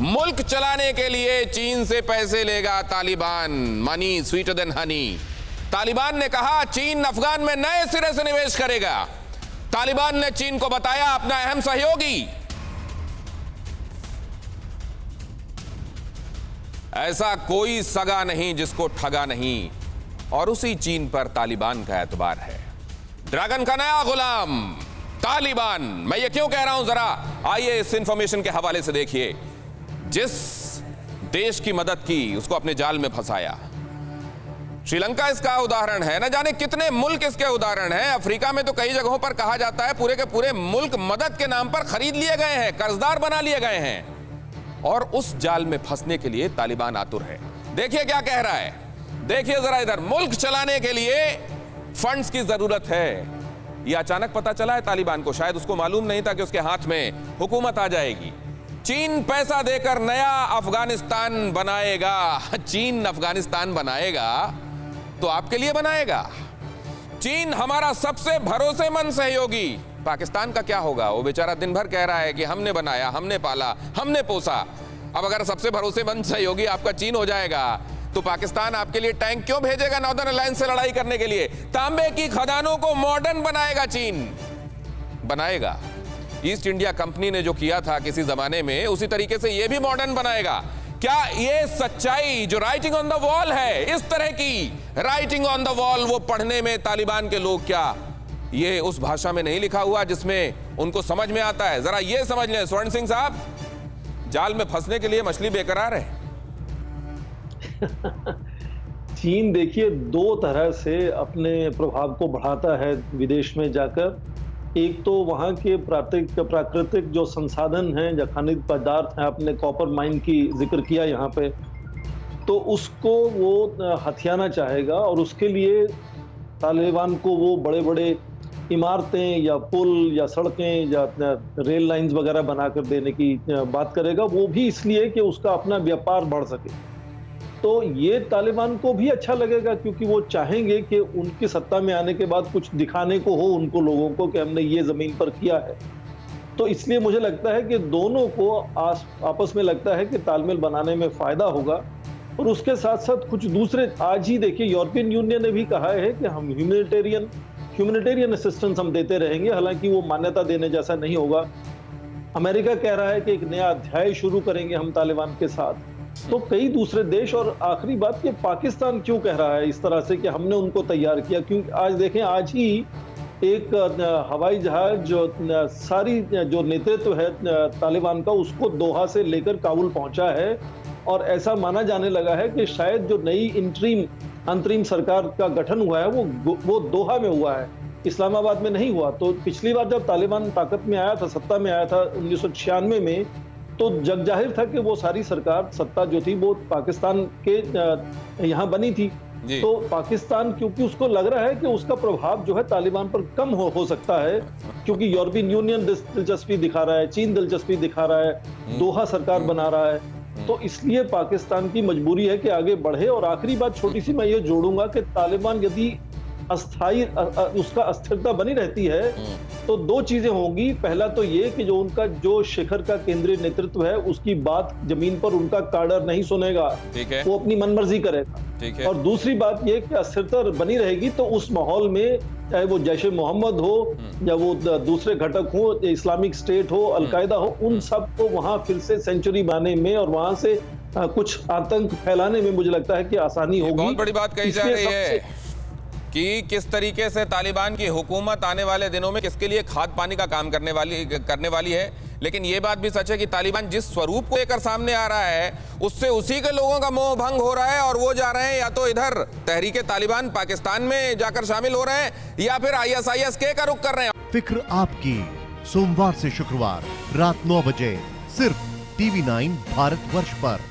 मुल्क चलाने के लिए चीन से पैसे लेगा Taliban, money sweeter than Honey. Taliban ने कहा चीन अफगान में नए सिरे से निवेश करेगा। तालिबान ने चीन को बताया अपना अहम सहयोगी। ऐसा कोई सगा नहीं जिसको ठगा नहीं, और उसी चीन पर तालिबान का एतबार है। ड्रैगन का नया गुलाम तालिबान। मैं ये क्यों कह रहा हूं, जरा आइए इस इंफॉर्मेशन के हवाले से देखिए। जिस देश की मदद की उसको अपने जाल में फंसाया। श्रीलंका इसका उदाहरण है, न जाने कितने मुल्क इसके उदाहरण हैं। अफ्रीका में तो कई जगहों पर कहा जाता है पूरे के पूरे मुल्क मदद के नाम पर खरीद लिए गए हैं, कर्जदार बना लिए गए हैं, और उस जाल में फंसने के लिए तालिबान आतुर है। देखिए क्या कह रहा है, देखिए जरा इधर। मुल्क चलाने के लिए फंड्स की जरूरत है। यह अचानक पता चला है तालिबान को, शायद उसको मालूम नहीं था कि उसके हाथ में हुकूमत आ जाएगी। चीन पैसा देकर नया अफगानिस्तान बनाएगा। चीन अफगानिस्तान बनाएगा तो आपके लिए बनाएगा। चीन हमारा सबसे भरोसेमंद सहयोगी। पाकिस्तान का क्या होगा? वो बेचारा दिन भर कह रहा है कि हमने बनाया, हमने पाला, हमने पोसा। अब अगर सबसे भरोसेमंद सहयोगी आपका चीन हो जाएगा तो पाकिस्तान आपके लिए टैंक क्यों भेजेगा नॉर्दर्न अलायंस से लड़ाई करने के लिए? तांबे की खदानों को मॉडर्न बनाएगा चीन, बनाएगा। ईस्ट इंडिया कंपनी ने जो किया था किसी जमाने में, उसी तरीके से यह भी मॉडर्न बनाएगा। क्या ये सच्चाई जो राइटिंग ऑन द वॉल है, इस तरह की राइटिंग ऑन द वॉल वो पढ़ने में तालिबान के लोग, क्या ये उस भाषा में नहीं लिखा हुआ जिसमें उनको समझ में आता है? जरा ये समझ लें स्वर्ण सिंह साहब, जाल में फंसने के लिए मछली बेकरार है। चीन देखिए दो तरह से अपने प्रभाव को बढ़ाता है विदेश में जाकर। एक तो वहाँ के प्राकृतिक जो संसाधन हैं, जो खनिज पदार्थ हैं, अपने कॉपर माइन की जिक्र किया यहाँ पे, तो उसको वो हथियाना चाहेगा, और उसके लिए तालिबान को वो बड़े बड़े इमारतें या पुल या सड़कें या रेल लाइंस वगैरह बनाकर देने की बात करेगा। वो भी इसलिए कि उसका अपना व्यापार बढ़ सके। तो ये तालिबान को भी अच्छा लगेगा, क्योंकि वो चाहेंगे कि उनकी सत्ता में आने के बाद कुछ दिखाने को हो उनको, लोगों को, कि हमने ये जमीन पर किया है। तो इसलिए मुझे लगता है कि दोनों को आपस में लगता है कि तालमेल बनाने में फायदा होगा। और उसके साथ साथ कुछ दूसरे, आज ही देखिए यूरोपियन यूनियन ने भी कहा है कि हम ह्यूमैनिटेरियन असिस्टेंस हम देते रहेंगे, हालांकि वो मान्यता देने जैसा नहीं होगा। अमेरिका कह रहा है कि एक नया अध्याय शुरू करेंगे हम तालिबान के साथ। तो कई दूसरे देश, और आखिरी बात कि पाकिस्तान क्यों कह रहा है इस तरह से कि हमने उनको तैयार किया? क्योंकि आज देखें, आज ही एक हवाई जहाज जो सारी जो नेतृत्व है तालिबान का, उसको दोहा से लेकर काबुल पहुंचा है। और ऐसा माना जाने लगा है कि शायद जो नई अंतरिम सरकार का गठन हुआ है वो दोहा में हुआ है, इस्लामाबाद में नहीं हुआ। तो पिछली बार जब तालिबान ताकत में आया था, सत्ता में आया था 1996 में, तो जग जाहिर था कि वो सारी सरकार, सत्ता जो थी वो पाकिस्तान के यहाँ बनी थी। तो पाकिस्तान, क्योंकि उसको लग रहा है कि उसका प्रभाव जो है तालिबान पर कम हो सकता है, क्योंकि यूरोपियन यूनियन दिलचस्पी दिखा रहा है, चीन दिलचस्पी दिखा रहा है, दोहा सरकार बना रहा है। तो इसलिए पाकिस्तान की मजबूरी है कि आगे बढ़े। और आखिरी बात छोटी सी मैं ये जोड़ूंगा कि तालिबान यदि अस्थायी उसका अस्थिरता बनी रहती है तो दो चीजें होंगी। पहला तो ये कि जो उनका जो शिखर का केंद्रीय नेतृत्व है, उसकी बात जमीन पर उनका काडर नहीं सुनेगा, वो अपनी मनमर्जी करेगा। और दूसरी बात ये कि अस्थिरता बनी रहेगी तो उस माहौल में, चाहे वो जैश ए मोहम्मद हो या वो दूसरे घटक हो, इस्लामिक स्टेट हो, अलकायदा हो, उन सब को वहां फिर से सेंचुरी बनाने में और वहां से कुछ आतंक फैलाने में मुझे लगता है कि आसानी होगी। बहुत बड़ी बात कही जा रही है कि किस तरीके से तालिबान की हुकूमत आने वाले दिनों में किसके लिए खाद पानी का काम करने वाली है। लेकिन यह बात भी सच है कि तालिबान जिस स्वरूप को लेकर सामने आ रहा है, उससे उसी के लोगों का मोह भंग हो रहा है, और वो जा रहे हैं या तो इधर तहरीके तालिबान पाकिस्तान में जाकर शामिल हो रहे हैं, या फिर ISIS का रुख कर रहे हैं। फिक्र आपकी, सोमवार से शुक्रवार रात 9 बजे सिर्फ TV9 भारतवर्ष पर।